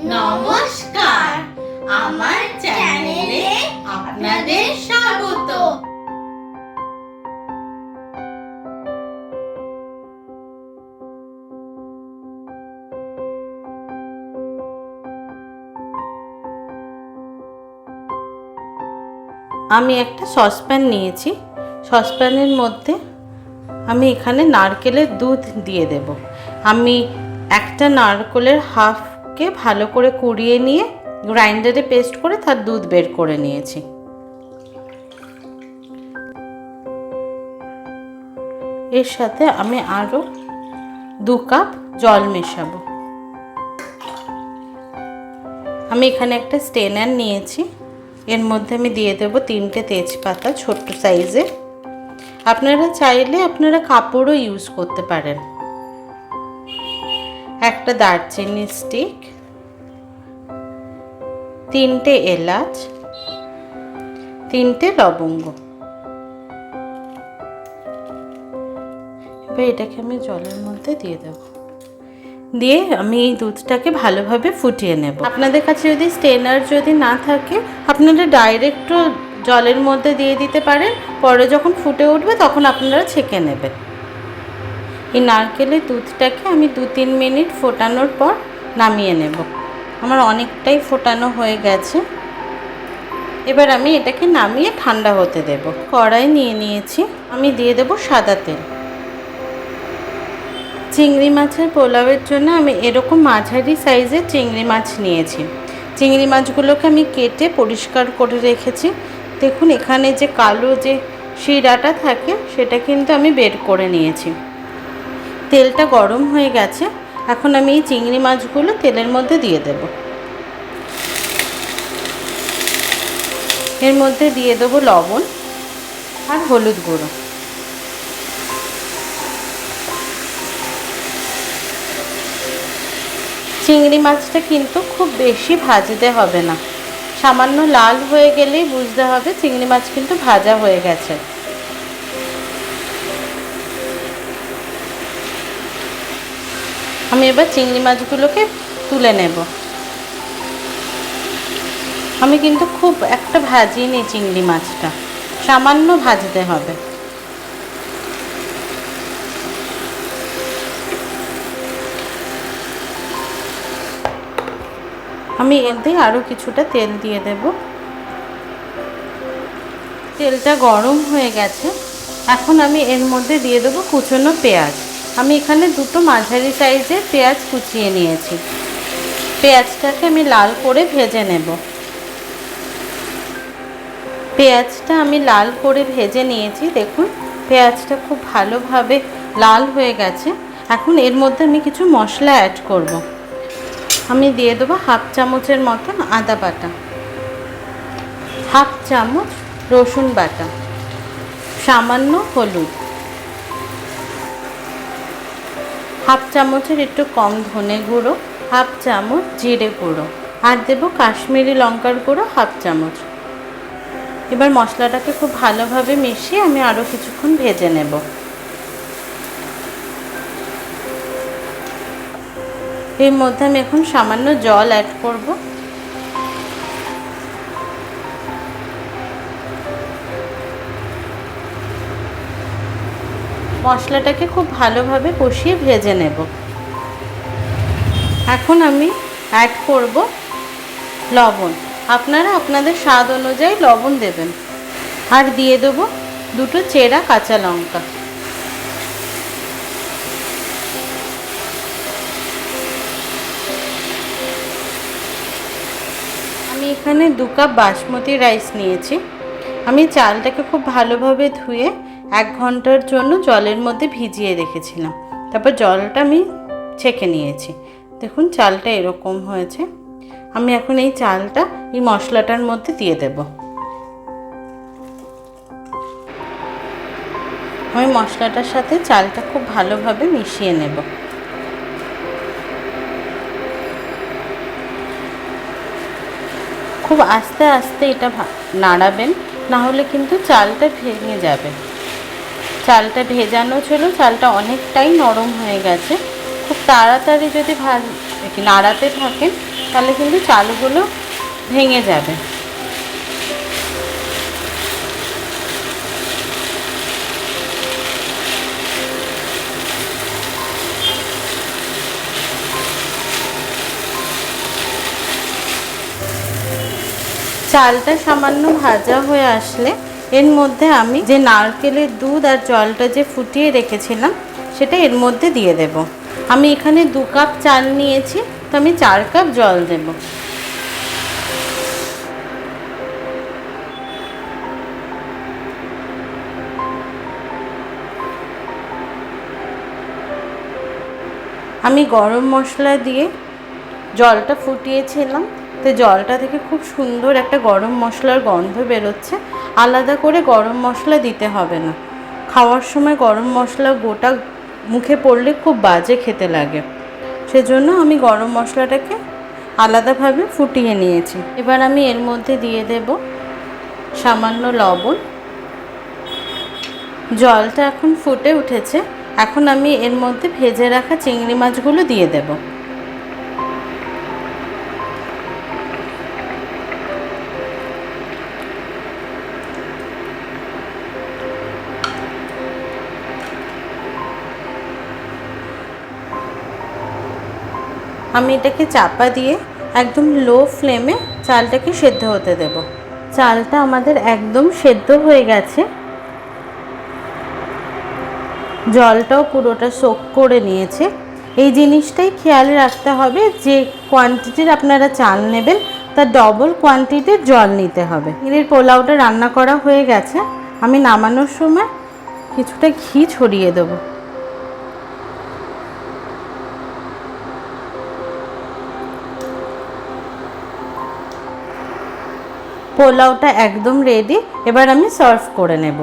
নমস্কার, আমার চ্যানেলে আপনাদের স্বাগত। আমি একটা সসপ্যান নিয়েছি। সসপ্যানের মধ্যে আমি এখানে নারকেলের দুধ দিয়ে দেব। আমি একটা নারকেলের হাফকে ভালো করে কুড়িয়ে নিয়ে গ্রাইন্ডারে পেস্ট করে তার দুধ বের করে নিয়েছি। এর সাথে আমি আরও 2 কাপ জল মেশাবো। আমি এখানে একটা স্টেনার নিয়েছি। এর মধ্যে আমি দিয়ে দেব 3টে তেজপাতা ছোট্ট সাইজের। আপনারা চাইলে আপনারা কাপড়ও ইউজ করতে পারেন। একটা দারচিনি স্টিক, 3টে এলাচ, 3টে লবঙ্গ। এবার এটাকে আমি জলের মধ্যে দিয়ে দেব। দিয়ে আমি এই দুধটাকে ভালোভাবে ফুটিয়ে নেব। আপনাদের কাছে যদি স্টেনার যদি না থাকে আপনারা ডাইরেক্টও জলের মধ্যে দিয়ে দিতে পারেন। পরে যখন ফুটে উঠবে তখন আপনারা ছেঁকে নেবেন। এই নারকেলের দুধটাকে আমি 2-3 মিনিট ফোটানোর পর নামিয়ে নেব। আমার অনেকটাই ফোটানো হয়ে গেছে। এবার আমি এটাকে নামিয়ে ঠান্ডা হতে দেব। কড়াই নিয়ে নিয়েছি। আমি দিয়ে দেব সাদা তেল। চিংড়ি মাছের পোলাওয়ের জন্য আমি এরকম মাঝারি সাইজের চিংড়ি মাছ নিয়েছি। চিংড়ি মাছগুলোকে আমি কেটে পরিষ্কার করে রেখেছি। দেখুন এখানে যে কালো যে শিরাটা থাকে সেটা কিন্তু আমি বের করে নিয়েছি। তেলটা গরম হয়ে গেছে। এখন আমি এই চিংড়ি মাছগুলো তেলের মধ্যে দিয়ে দেব। এর মধ্যে দিয়ে দেব লবণ আর হলুদ গুঁড়ো। চিংড়ি মাছটা কিন্তু খুব বেশি ভাজতে হবে না, সামান্য লাল হয়ে গেলেই বুঝতে হবে চিংড়ি মাছ কিন্তু ভাজা হয়ে গেছে। আমি এবার চিংড়ি মাছগুলোকে তুলে নেব। আমি কিন্তু খুব একটা ভাজিনি চিংড়ি মাছটা, সামান্য ভাজতে হবে। আমি এতে আরও কিছুটা তেল দিয়ে দেব। তেলটা গরম হয়ে গেছে। এখন আমি এর মধ্যে দিয়ে দেবো কুচনো পেঁয়াজ। আমি এখানে 2টো মাঝারি সাইজের পেঁয়াজ কুচিয়ে নিয়েছি। পেঁয়াজটাকে আমি লাল করে ভেজে নেব। পেঁয়াজটা আমি লাল করে ভেজে নিয়েছি। দেখুন পেঁয়াজটা খুব ভালোভাবে লাল হয়ে গেছে। এখন এর মধ্যে আমি কিছু মশলা অ্যাড করব। আমি দিয়ে দেবো 1/2 চামচের মতন আদা বাটা, 1/2 চামচ রসুন বাটা, সামান্য হলুদ, 1/2 চামচের একটু কম ধনে গুঁড়ো, 1/2 চামচ জিরে গুঁড়ো, আর দেবো কাশ্মীরি লঙ্কার গুঁড়ো 1/2 চামচ। এবার মশলাটাকে খুব ভালোভাবে মিশিয়ে আমি আরও কিছুক্ষণ ভেজে নেব। এর মধ্যে আমি এখন সামান্য জল অ্যাড করব। মশলাটাকে খুব ভালোভাবে কষিয়ে ভেজে নেব। এখন আমি অ্যাড করব লবণ। আপনারা আপনাদের স্বাদ অনুযায়ী লবণ দেবেন। আর দিয়ে দেবো 2টো চেরা কাঁচা লঙ্কা। আমি এখানে 2 কাপ বাসমতি রাইস নিয়েছি। আমি চালটাকে খুব ভালোভাবে ধুয়ে 1 ঘন্টার জন্য জলের মধ্যে ভিজিয়ে রেখেছিলাম। তারপর জলটা আমি ছেঁকে নিয়েছি। দেখুন চালটা এরকম হয়েছে। আমি এখন এই চালটা এই মশলাটার মধ্যে দিয়ে দেব। আমি মশলাটার সাথে চালটা খুব ভালোভাবে মিশিয়ে নেব। খুব আস্তে আস্তে এটা নাড়াবেন, না হলে কিন্তু চালটা ভেঙে যাবে। চালটা ভেজানো ছিল, চালটা অনেকটাই নরম হয়ে গেছে। খুব তাড়াতাড়ি যদি নাড়াতে থাকেন, তাহলে কিন্তু চালগুলো ভেঙে যাবে। চালটা সামান্য ভাজা হয়ে আসলে এর মধ্যে আমি যে নারকেলের দুধ আর জলটা যে ফুটিয়ে রেখেছিলাম সেটা এর মধ্যে দিয়ে দেব। আমি এখানে 2 কাপ চাল নিয়েছি, তো আমি 4 কাপ জল দেব। আমি গরম মশলা দিয়ে জলটা ফুটিয়েছিলাম, তো জলটা থেকে খুব সুন্দর একটা গরম মশলার গন্ধ বেরোচ্ছে। আলাদা করে গরম মশলা দিতে হবে না, খাওয়ার সময় গরম মশলা গোটা মুখে পড়লে খুব বাজে খেতে লাগে, সেজন্য আমি গরম মশলাটাকে আলাদাভাবে ফুটিয়ে নিয়েছি। এবার আমি এর মধ্যে দিয়ে দেব সামান্য লবণ। জলটা এখন ফুটে উঠেছে, এখন আমি এর মধ্যে ভেজে রাখা চিংড়ি মাছগুলো দিয়ে দেব। আমি এটাকে চাপা দিয়ে একদম লো ফ্লেমে চালটাকে সেদ্ধ হতে দেব। চালটা আমাদের একদম সেদ্ধ হয়ে গেছে, জলটাও পুরোটা সোক করে নিয়েছে। এই জিনিসটাই খেয়াল রাখতে হবে যে কোয়ান্টিটির আপনারা চাল নেবেন তার ডবল কোয়ান্টিটির জল নিতে হবে। চিংড়ির পোলাওটা রান্না করা হয়ে গেছে, আমি নামানোর সময় কিছুটা ঘি ছড়িয়ে দেবো। পোলাওটা একদম রেডি, এবার আমি সার্ভ করে নেব।